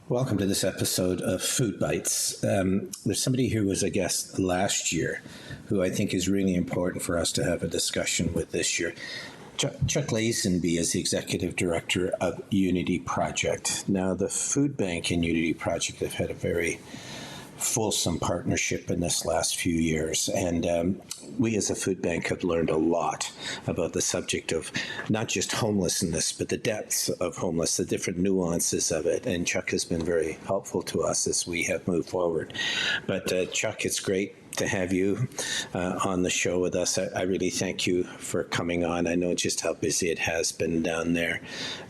Welcome to this episode of Food Bites. There's somebody who was a guest last year who I think is really important for us to have a discussion with this year. Chuck Lazenby is the executive director of Unity Project. Now, the food bank and Unity Project have had a very fulsome partnership in this last few years. And we as a food bank have learned a lot about the subject of not just homelessness, but the depths of homeless, the different nuances of it. And Chuck has been very helpful to us as we have moved forward. But Chuck, it's great to have you on the show with us. I really thank you for coming on. I know just how busy it has been down there.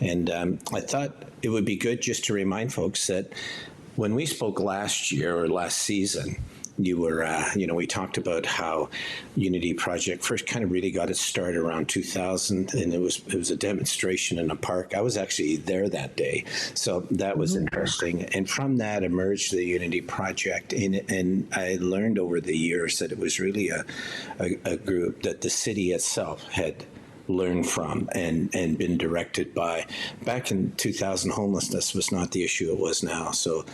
And I thought it would be good just to remind folks that when we spoke last year or last season, you were, we talked about how Unity Project first kind of really got its start around 2000, and it was a demonstration in a park. I was actually there that day, so that was interesting. And from that emerged the Unity Project, and I learned over the years that it was really a group that the city itself had learned from and been directed by. Back in 2000, homelessness was not the issue it was now. So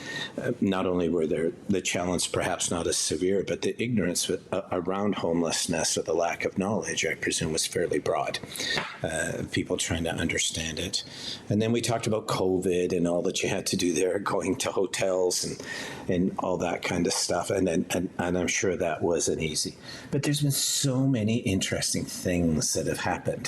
not only were there the challenge perhaps not as severe, but the ignorance around homelessness or the lack of knowledge, I presume, was fairly broad. People trying to understand it. And then we talked about COVID and all that you had to do there, going to hotels and all that kind of stuff. And I'm sure that wasn't easy. But there's been so many interesting things that have happened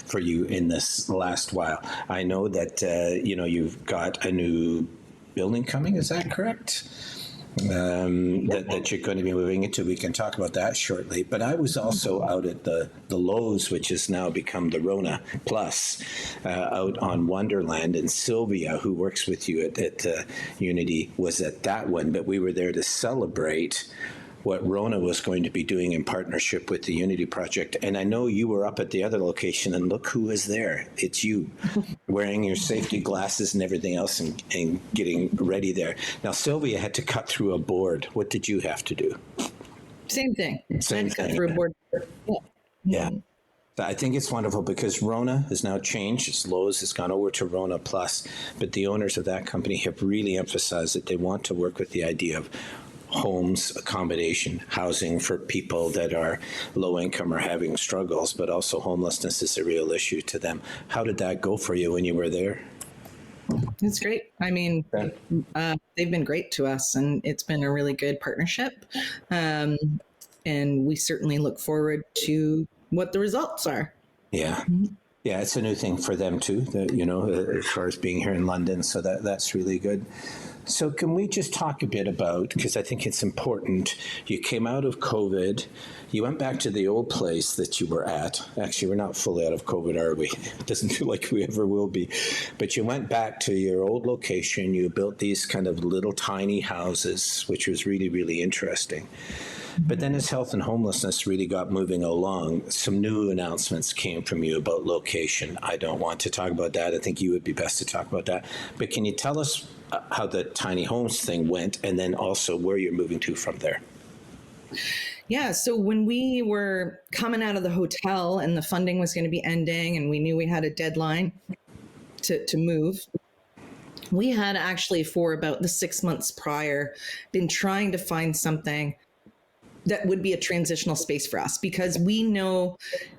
for you in this last while. I know that you've got a new building coming. Is that correct? That you're going to be moving into. We can talk about that shortly. But I was also out at the Lowe's, which has now become the Rona Plus, out on Wonderland. And Sylvia, who works with you at Unity, was at that one. But we were there to celebrate what Rona was going to be doing in partnership with the Unity Project. And I know you were up at the other location, and look who is there. It's you, wearing your safety glasses and everything else and getting ready there. Now, Sylvia had to cut through a board. What did you have to do? Same thing. Same thing. Cut through a board. Yeah. I think it's wonderful because Rona has now changed. Its Lowe's has gone over to Rona Plus, but the owners of that company have really emphasized that they want to work with the idea of homes, accommodation, housing for people that are low income or having struggles, but also homelessness is a real issue to them. How did that go for you when you were there? It's great. I mean, they've been great to us, and it's been a really good partnership. And we certainly look forward to what the results are. Yeah. Yeah, it's a new thing for them too, as far as being here in London. So that's really good. So can we just talk a bit about, because I think it's important, you came out of COVID, you went back to the old place that you were at. Actually, we're not fully out of COVID, are we? It doesn't feel like we ever will be. But you went back to your old location, you built these kind of little tiny houses, which was really, really interesting. But then as health and homelessness really got moving along, some new announcements came from you about location. I don't want to talk about that. I think you would be best to talk about that. But can you tell us how the tiny homes thing went, and then also where you're moving to from there? Yeah. So when we were coming out of the hotel and the funding was going to be ending and we knew we had a deadline to move, we had actually for about the 6 months prior been trying to find something that would be a transitional space for us, because we know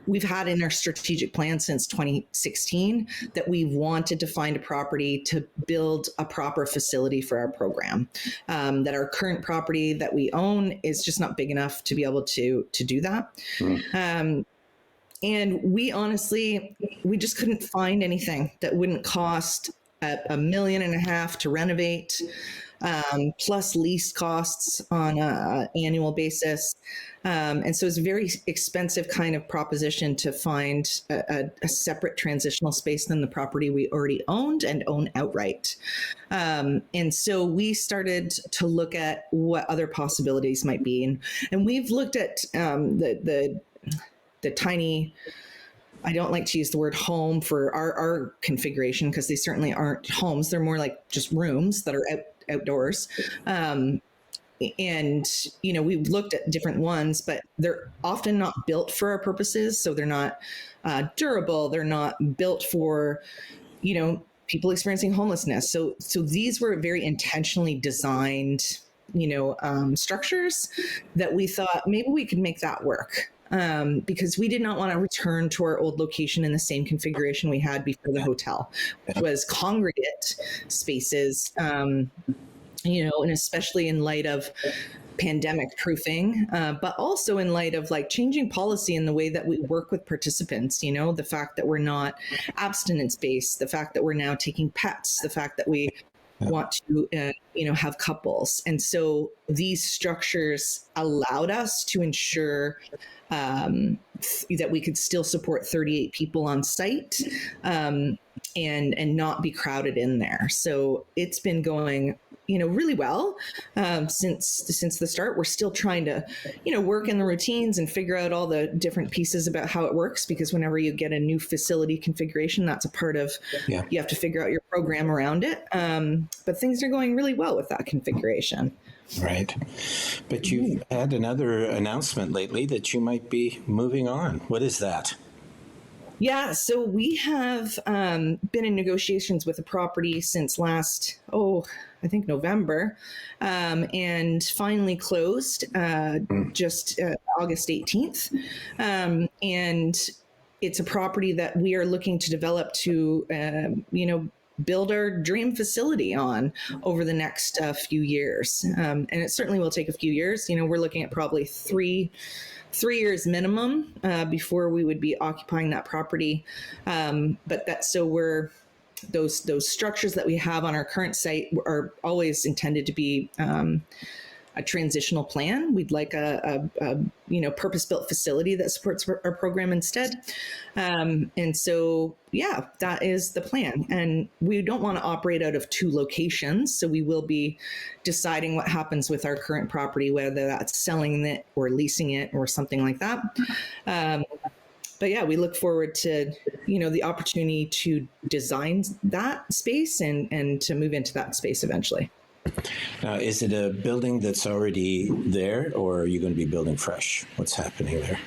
we've had in our strategic plan since 2016 that we wanted to find a property to build a proper facility for our program. That our current property that we own is just not big enough to be able to do that. And we honestly, we just couldn't find anything that wouldn't cost $1.5 million to renovate, plus lease costs on an annual basis. And so it's a very expensive kind of proposition to find a separate transitional space than the property we already owned and own outright. And so we started to look at what other possibilities might be. And we've looked at the tiny, I don't like to use the word home for our configuration because they certainly aren't homes. They're more like just rooms that are outdoors. And, we've looked at different ones, but they're often not built for our purposes. So they're not durable. They're not built for, people experiencing homelessness. So these were very intentionally designed, structures that we thought maybe we could make that work. Because we did not want to return to our old location in the same configuration we had before the hotel, which was congregate spaces, and especially in light of pandemic proofing, but also in light of like changing policy in the way that we work with participants, the fact that we're not abstinence based, the fact that we're now taking pets, the fact that we want to, have couples. And so these structures allowed us to ensure that we could still support 38 people on site, and not be crowded in there. So it's been going really well since the start. We're still trying to work in the routines and figure out all the different pieces about how it works, because whenever you get a new facility configuration, that's a part of you have to figure out your program around it, but things are going really well with that configuration. Right. But you've had another announcement lately that you might be moving on. What is that? Yeah, so we have been in negotiations with the property since last, I think November, and finally closed just August 18th. And it's a property that we are looking to develop to, build our dream facility on over the next few years. And it certainly will take a few years. We're looking at probably three years minimum before we would be occupying that property. But those structures that we have on our current site are always intended to be a transitional plan. We'd like a purpose-built facility that supports our program instead. And so, that is the plan. And we don't want to operate out of two locations. So we will be deciding what happens with our current property, whether that's selling it or leasing it or something like that. But we look forward to, the opportunity to design that space and to move into that space eventually. Now, is it a building that's already there, or are you going to be building fresh? What's happening there?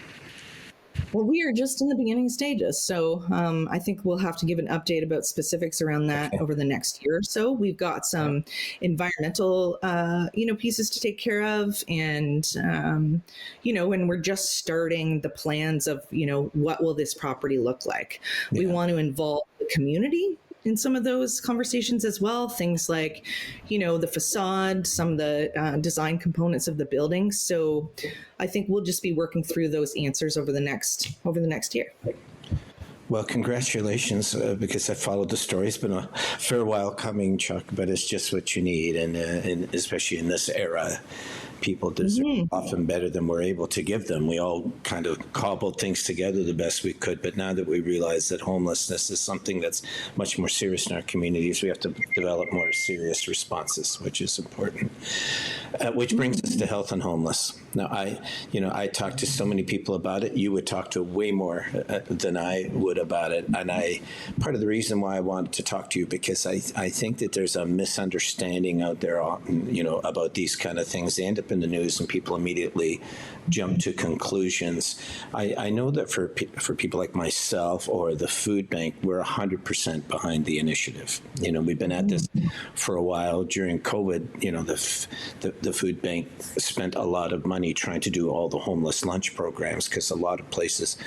Well, we are just in the beginning stages, so I think we'll have to give an update about specifics around that over the next year or so. We've got some environmental, pieces to take care of, and when we're just starting the plans of, what will this property look like? We want to involve the community in some of those conversations as well. Things like, the facade, some of the design components of the building. So I think we'll just be working through those answers over the next year. Well, congratulations, because I followed the story. It's been a fair while coming, Chuck, but it's just what you need. And especially in this era, people deserve often better than we're able to give them. We all kind of cobbled things together the best we could, but now that we realize that homelessness is something that's much more serious in our communities, we have to develop more serious responses, which is important. Which brings us to health and homeless. Now, I talked to so many people about it. You would talk to way more than I would about it. And part of the reason why I wanted to talk to you, because I think that there's a misunderstanding out there, about these kind of things. They end up in the news and people immediately jump to conclusions. I know that for people like myself or the food bank, we're 100% behind the initiative. We've been at this for a while. During COVID, the food bank spent a lot of money trying to do all the homeless lunch programs because a lot of places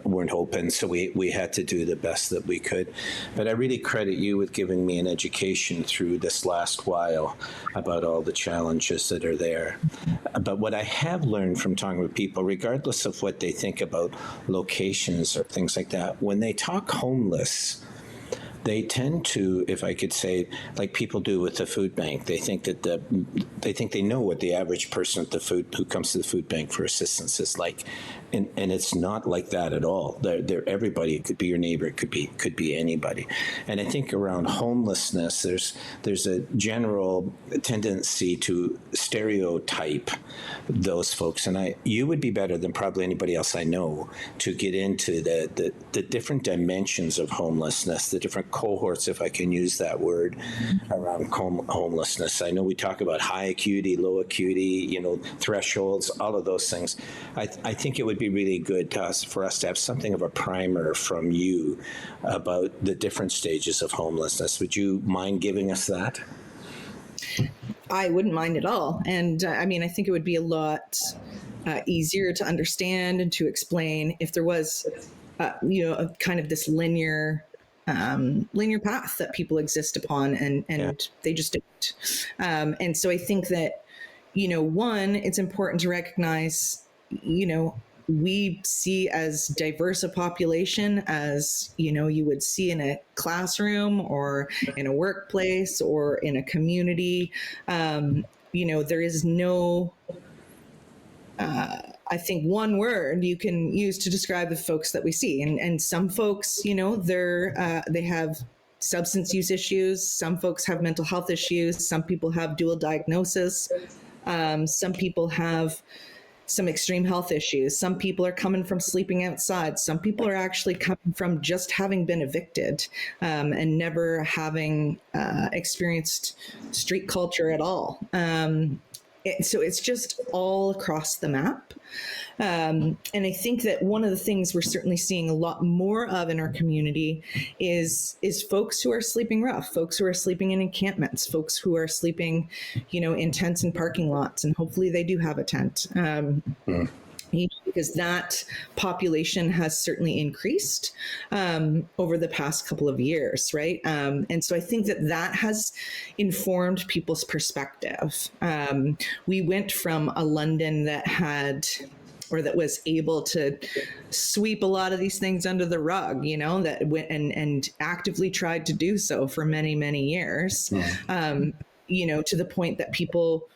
weren't open. So we had to do the best that we could. But I really credit you with giving me an education through this last while about all the challenges that are there. But what I have learned from talking with people, regardless of what they think about locations or things like that, when they talk homeless, they tend to, if I could say, like people do with the food bank, they think that they know what the average person at who comes to the food bank for assistance is like, and it's not like that at all. They're everybody. It could be your neighbor. It could be anybody. And I think around homelessness, there's a general tendency to stereotype those folks. And you would be better than probably anybody else I know to get into the different dimensions of homelessness, the different cohorts, if I can use that word, around homelessness. I know we talk about high acuity, low acuity, thresholds, all of those things. I think it would be really good for us to have something of a primer from you about the different stages of homelessness. Would you mind giving us that? I wouldn't mind at all. And I think it would be a lot easier to understand and to explain if there was, a kind of this linear path that people exist upon, and they just don't. And so I think that, one, it's important to recognize, we see as diverse a population as, you would see in a classroom or in a workplace or in a community. There is no, I think, one word you can use to describe the folks that we see. And some folks, they have substance use issues. Some folks have mental health issues. Some people have dual diagnosis. Some people have some extreme health issues. Some people are coming from sleeping outside. Some people are actually coming from just having been evicted and never having experienced street culture at all. So it's just all across the map. And I think that one of the things we're certainly seeing a lot more of in our community is folks who are sleeping rough, folks who are sleeping in encampments, folks who are sleeping, in tents and parking lots, and hopefully they do have a tent. Because that population has certainly increased over the past couple of years, right? And so I think that has informed people's perspective. We went from a London that was able to sweep a lot of these things under the rug, that went and actively tried to do so for many, many years, to the point that people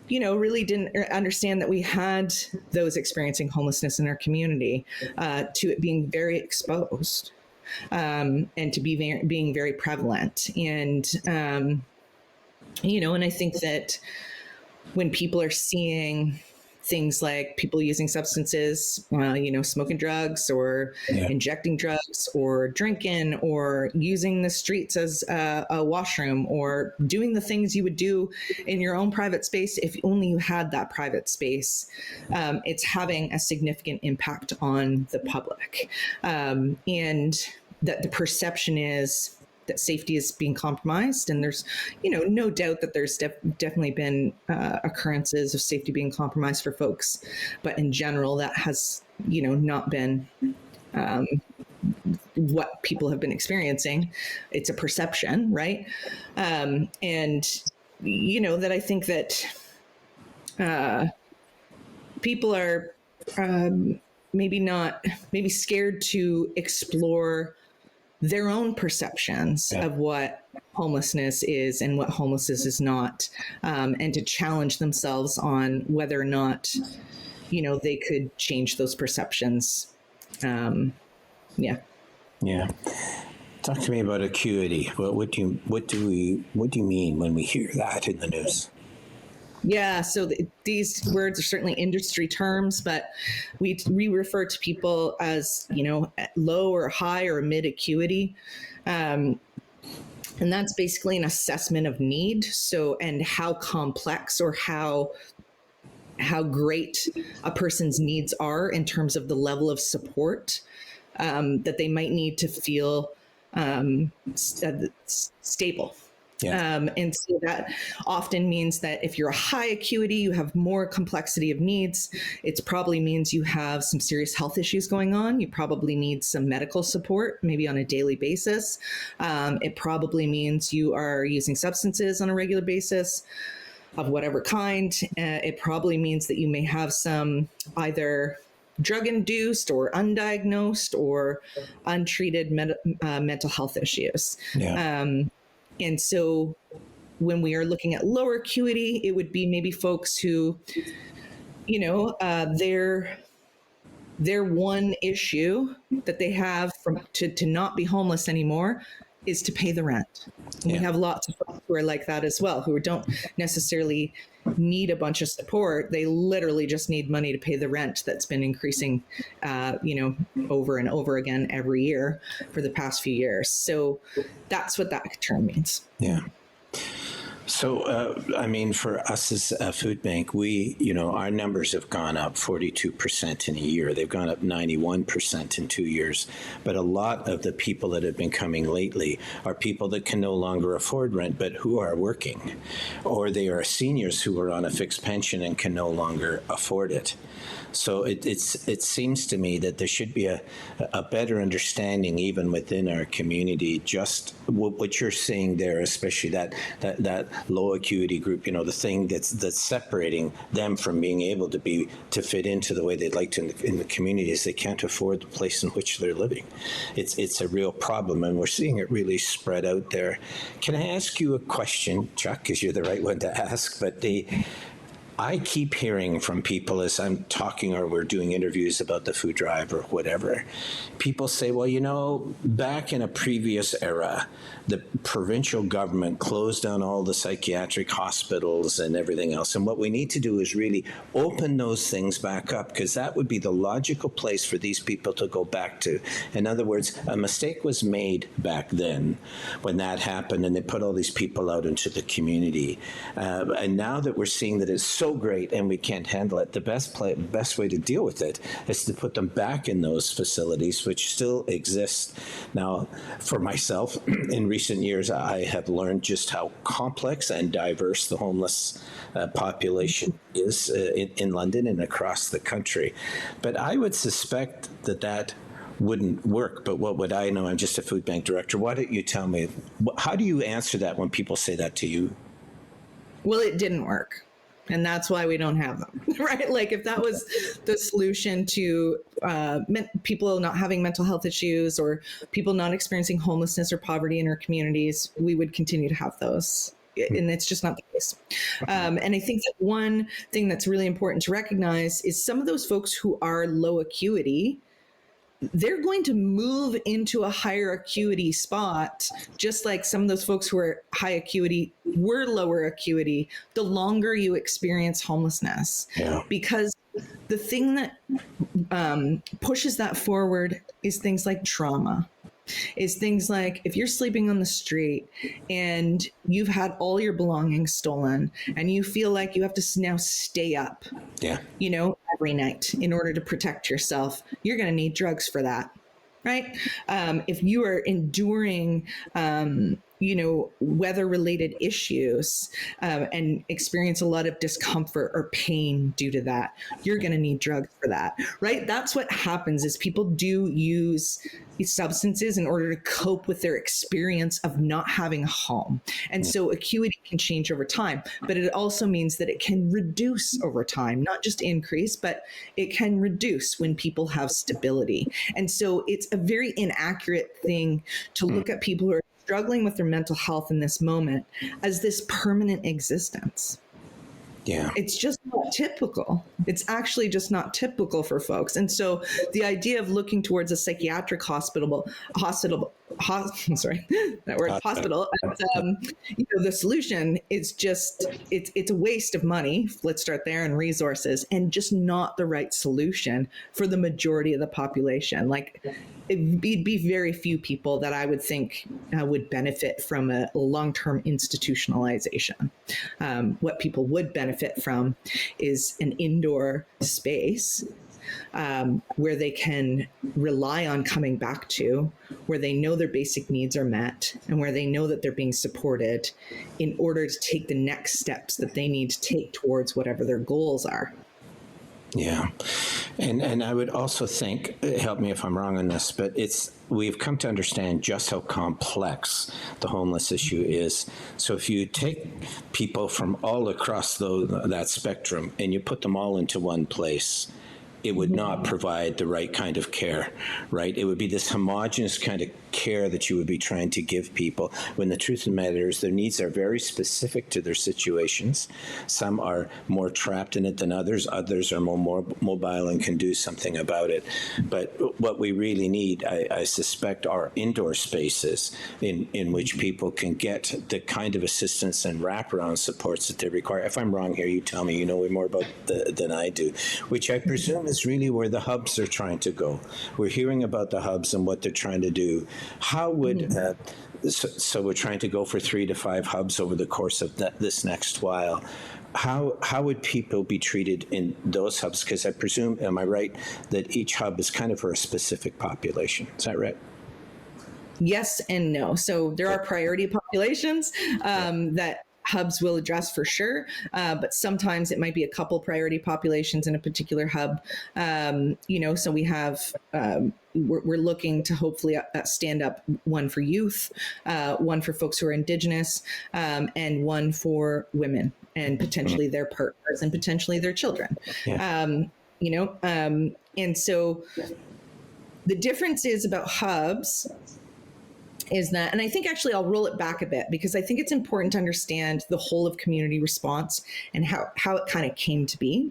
really didn't understand that we had those experiencing homelessness in our community, to it being very exposed, and to being very prevalent. And, and I think that when people are seeing things like people using substances, smoking drugs or injecting drugs or drinking or using the streets as a washroom or doing the things you would do in your own private space if only you had that private space, it's having a significant impact on the public. And that the perception is that safety is being compromised. And there's, no doubt that there's definitely been occurrences of safety being compromised for folks. But in general, that has, not been what people have been experiencing. It's a perception, right? And, that I think that people are maybe scared to explore their own perceptions of what homelessness is and what homelessness is not, and to challenge themselves on whether or not, they could change those perceptions. Yeah. Talk to me about acuity. What do you mean when we hear that in the news? Yeah, so these words are certainly industry terms, but we refer to people as, low or high or mid acuity. And that's basically an assessment of need. So, and how complex or how great a person's needs are in terms of the level of support that they might need to feel stable. Yeah. And so that often means that if you're a high acuity, you have more complexity of needs. It probably means you have some serious health issues going on. You probably need some medical support, maybe on a daily basis. It probably means you are using substances on a regular basis of whatever kind. It probably means that you may have some either drug-induced or undiagnosed or untreated mental health issues. Yeah. And so when we are looking at lower acuity, it would be maybe folks who, their one issue that they have to not be homeless anymore is to pay the rent. And we have lots of who are like that as well, who don't necessarily need a bunch of support. They literally just need money to pay the rent that's been increasing, over and over again every year for the past few years. So that's what that term means. Yeah. So, for us as a food bank, our numbers have gone up 42% in a year. They've gone up 91% in 2 years. But a lot of the people that have been coming lately are people that can no longer afford rent, but who are working. Or they are seniors who are on a fixed pension and can no longer afford it. So it seems to me that there should be a better understanding even within our community, just what you're saying there, especially that low acuity group, the thing that's separating them from being able to fit into the way they'd like to in the community is they can't afford the place in which they're living. It's a real problem, and we're seeing it really spread out there. Can I ask you a question, Chuck, because you're the right one to ask, but I keep hearing from people as I'm talking or we're doing interviews about the food drive or whatever, people say, well, back in a previous era, the provincial government closed down all the psychiatric hospitals and everything else. And what we need to do is really open those things back up, because that would be the logical place for these people to go back to. In other words, a mistake was made back then when that happened and they put all these people out into the community. And now that we're seeing that it's so great and we can't handle it, the best way to deal with it is to put them back in those facilities, which still exist. Now, for myself, in recent years, I have learned just how complex and diverse the homeless population is in London and across the country. But I would suspect that wouldn't work. But what would I know? I'm just a food bank director. Why don't you tell me, how do you answer that when people say that to you? Well, it didn't work. And that's why we don't have them, right? Like if that was the solution to people not having mental health issues or people not experiencing homelessness or poverty in our communities, we would continue to have those. And it's just not the case. And I think that one thing that's really important to recognize is some of those folks who are low acuity, they're going to move into a higher acuity spot, just like some of those folks who are high acuity were lower acuity, the longer you experience homelessness. Yeah. Because the thing that pushes that forward is things like trauma. Is things like if you're sleeping on the street and you've had all your belongings stolen and you feel like you have to now stay up, every night in order to protect yourself, you're going to need drugs for that, right? If you are enduring, weather-related issues and experience a lot of discomfort or pain due to that, you're going to need drugs for that, right? That's what happens is people do use these substances in order to cope with their experience of not having a home. And so acuity can change over time, but it also means that it can reduce over time, not just increase, but it can reduce when people have stability. And so it's a very inaccurate thing to look at people who are struggling with their mental health in this moment as this permanent existence. Yeah. It's just not typical. It's actually just not typical for folks. And so the idea of looking towards a psychiatric hospital, the solution is just, it's a waste of money. Let's start there, and resources, and just not the right solution for the majority of the population. Like it'd be very few people that I would think would benefit from a long-term institutionalization. What people would benefit from is an indoor space where they can rely on coming back to, where they know their basic needs are met, and where they know that they're being supported in order to take the next steps that they need to take towards whatever their goals are. Yeah. And I would also think, help me if I'm wrong on this, but we've come to understand just how complex the homeless issue is. So if you take people from all across that spectrum and you put them all into one place, it would not provide the right kind of care, right? It would be this homogenous kind of care that you would be trying to give people, when the truth of the matter is their needs are very specific to their situations. Some are more trapped in it than others. Others are more mobile and can do something about it. But what we really need, I suspect, are indoor spaces in which people can get the kind of assistance and wraparound supports that they require. If I'm wrong here, you tell me. You know more about than I do, which I presume is really where the hubs are trying to go. We're hearing about the hubs and what they're trying to do. How would so we're trying to go for 3 to 5 hubs over the course of this next while. How would people be treated in those hubs? Because I presume, am I right, that each hub is kind of for a specific population? Is that right? Yes and no. So there are priority populations that hubs will address for sure, but sometimes it might be a couple priority populations in a particular hub. So we have, we're looking to hopefully stand up one for youth, one for folks who are Indigenous, and one for women and potentially their partners and potentially their children. Yeah. And so the difference is about hubs is that, and I think actually I'll roll it back a bit because I think it's important to understand the whole of community response and how it kind of came to be.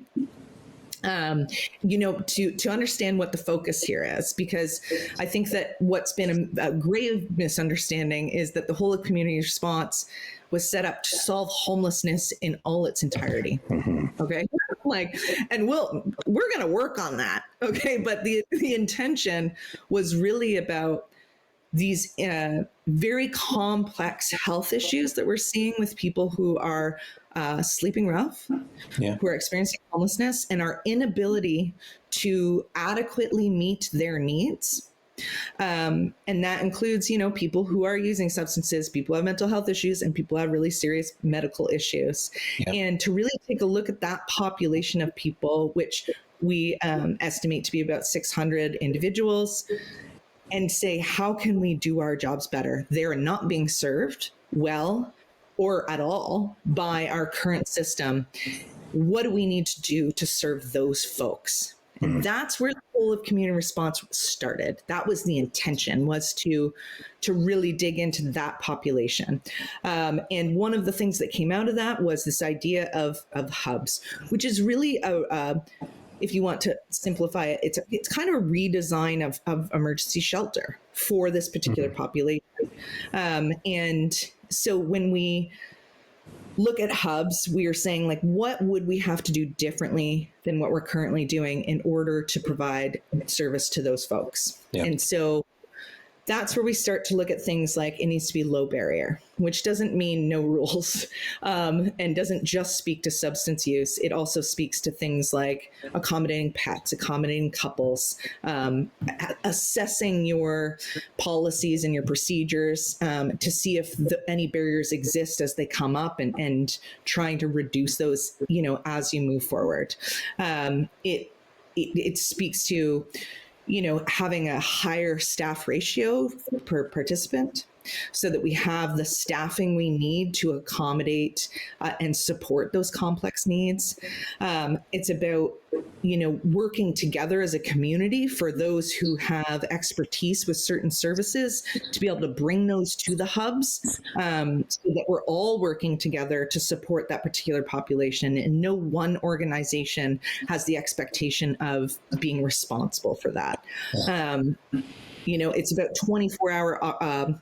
To understand what the focus here is, because I think that what's been a grave misunderstanding is that the whole of community response was set up to solve homelessness in all its entirety. Okay. And we're going to work on that. Okay. But the intention was really about these very complex health issues that we're seeing with people who are sleeping rough, who are experiencing homelessness, and our inability to adequately meet their needs. And that includes, people who are using substances, people who have mental health issues, and people who have really serious medical issues. Yep. And to really take a look at that population of people, which we estimate to be about 600 individuals, and say, how can we do our jobs better? They're not being served well or at all by our current system. What do we need to do to serve those folks? And that's where the whole of community response started. That was the intention, was to really dig into that population. And one of the things that came out of that was this idea of hubs, which is really if you want to simplify it, it's kind of a redesign of emergency shelter for this particular population. And so when we look at hubs, we are saying, like, what would we have to do differently than what we're currently doing in order to provide service to those folks? Yeah. And so that's where we start to look at things like it needs to be low barrier, which doesn't mean no rules, and doesn't just speak to substance use. It also speaks to things like accommodating pets, accommodating couples, assessing your policies and your procedures to see if any barriers exist as they come up, and trying to reduce those, as you move forward. It speaks to having a higher staff ratio per participant so that we have the staffing we need to accommodate and support those complex needs. It's about, working together as a community for those who have expertise with certain services to be able to bring those to the hubs, so that we're all working together to support that particular population. And no one organization has the expectation of being responsible for that. It's about 24-hour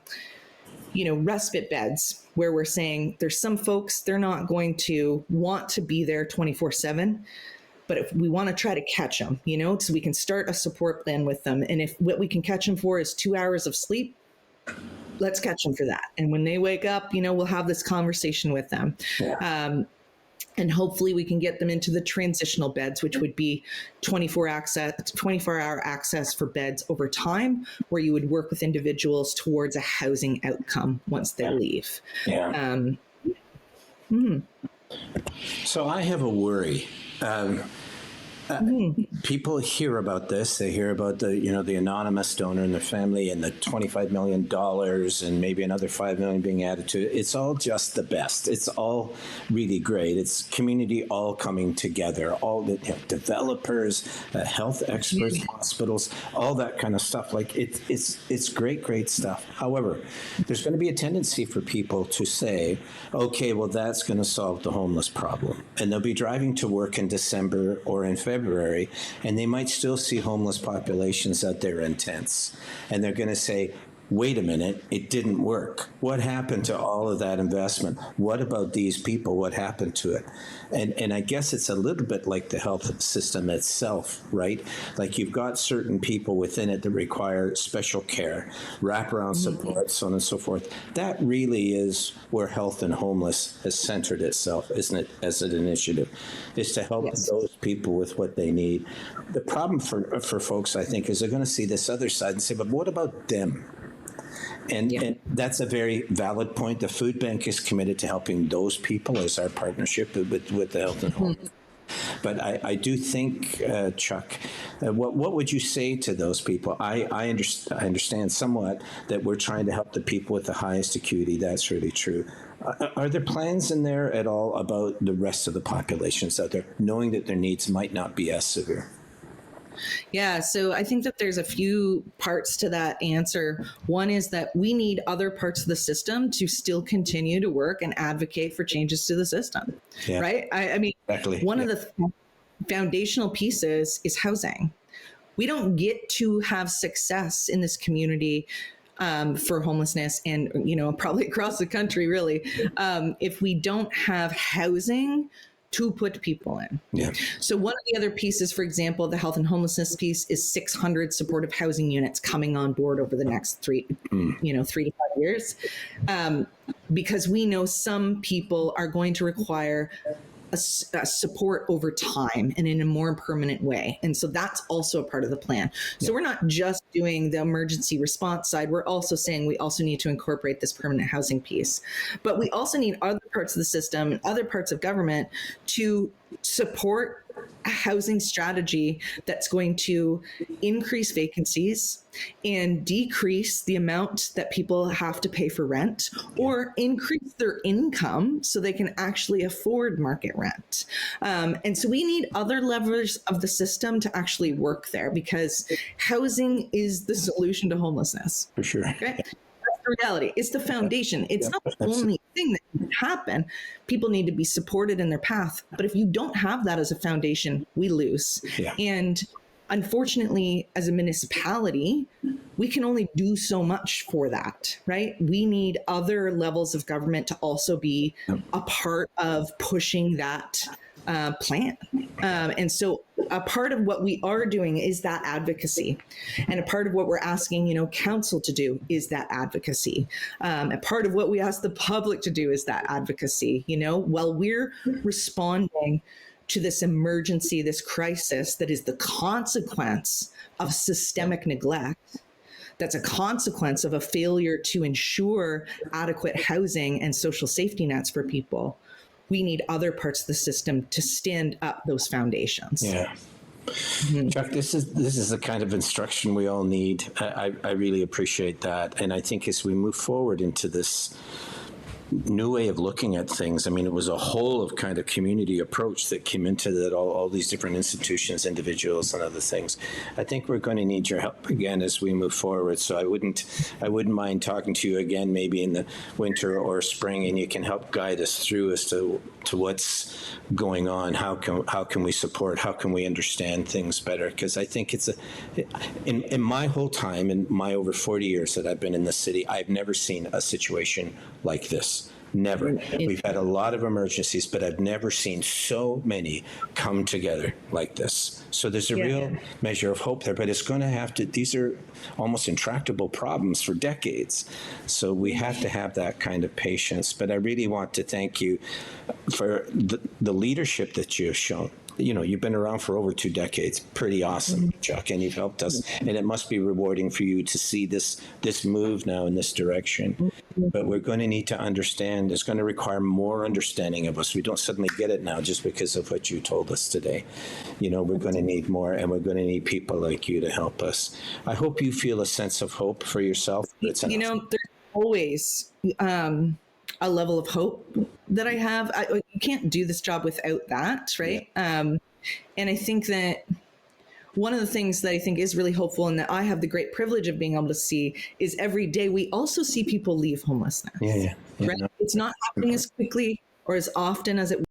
respite beds, where we're saying there's some folks, they're not going to want to be there 24/7, but if we want to try to catch them, so we can start a support plan with them. And if what we can catch them for is 2 hours of sleep, let's catch them for that. And when they wake up, we'll have this conversation with them. Yeah. And hopefully we can get them into the transitional beds, which would be 24-hour access for beds over time, where you would work with individuals towards a housing outcome once they leave. Yeah. So I have a worry. People hear about this. They hear about the anonymous donor and the family and the $25 million and maybe another $5 million being added to it. It's all just the best. It's all really great. It's community all coming together, all the developers, health experts, hospitals, all that kind of stuff. Like it's great stuff. However, there's going to be a tendency for people to say, okay, well, that's going to solve the homeless problem. And they'll be driving to work in December or in February, and they might still see homeless populations out there in tents. And they're going to say, wait a minute, it didn't work. What happened to all of that investment? What about these people? What happened to it? And I guess it's a little bit like the health system itself, right? Like you've got certain people within it that require special care, wraparound support, so on and so forth. That really is where health and homeless has centered itself, isn't it, as an initiative, is to help those people with what they need. The problem for folks, I think, is they're going to see this other side and say, but what about them? And that's a very valid point. The food bank is committed to helping those people as our partnership with the health and home. But I do think, Chuck, what would you say to those people? I understand somewhat that we're trying to help the people with the highest acuity. That's really true. Are there plans in there at all about the rest of the populations out there, knowing that their needs might not be as severe? Yeah, so I think that there's a few parts to that answer. One is that we need other parts of the system to still continue to work and advocate for changes to the system, right? I mean, exactly. One of the foundational pieces is housing. We don't get to have success in this community for homelessness and, probably across the country, really, if we don't have housing to put people in. Yeah. So one of the other pieces, for example, the health and homelessness piece is 600 supportive housing units coming on board over the next 3 to 5 years. Because we know some people are going to require a support over time and in a more permanent way. And so that's also a part of the plan. So we're not just doing the emergency response side. We're also saying we also need to incorporate this permanent housing piece. But we also need other parts of the system and other parts of government to support a housing strategy that's going to increase vacancies and decrease the amount that people have to pay for rent, or increase their income so they can actually afford market rent. And so we need other levers of the system to actually work there, because housing is the solution to homelessness. For sure. Okay? The reality. It's the foundation. It's not the only thing that can happen. People need to be supported in their path. But if you don't have that as a foundation, we lose. Yeah. And unfortunately, as a municipality, we can only do so much for that, right? We need other levels of government to also be a part of pushing that plan. And so a part of what we are doing is that advocacy. And a part of what we're asking, council to do is that advocacy. A part of what we ask the public to do is that advocacy, while we're responding to this emergency, this crisis that is the consequence of systemic neglect. That's a consequence of a failure to ensure adequate housing and social safety nets for people. We need other parts of the system to stand up those foundations. Yeah. Mm-hmm. Chuck, this is the kind of instruction we all need. I really appreciate that. And I think as we move forward into this new way of looking at things, I mean, it was a whole of kind of community approach that came into that, all these different institutions, individuals, and other things. I think we're going to need your help again as we move forward. So I wouldn't mind talking to you again, maybe in the winter or spring, and you can help guide us through as to what's going on. How can we support? How can we understand things better? Because I think it's in my whole time, in my over 40 years that I've been in the city, I've never seen a situation like this. Never. We've had a lot of emergencies, but I've never seen so many come together like this. So there's a real measure of hope there, but it's going to have to, these are almost intractable problems for decades. So we have to have that kind of patience. But I really want to thank you for the leadership that you have shown. You've been around for over 2 decades. Pretty awesome, Chuck, and you've helped us. And it must be rewarding for you to see this move now in this direction. but we're going to need to understand. It's going to require more understanding of us. We don't suddenly get it now just because of what you told us today. We're going to need more, and we're going to need people like you to help us. I hope you feel a sense of hope for yourself. There's always a level of hope that I have. You can't do this job without that, right? Yeah. And I think that one of the things that I think is really hopeful, and that I have the great privilege of being able to see, is every day we also see people leave homelessness. Yeah. Right? No. It's not happening as quickly or as often as it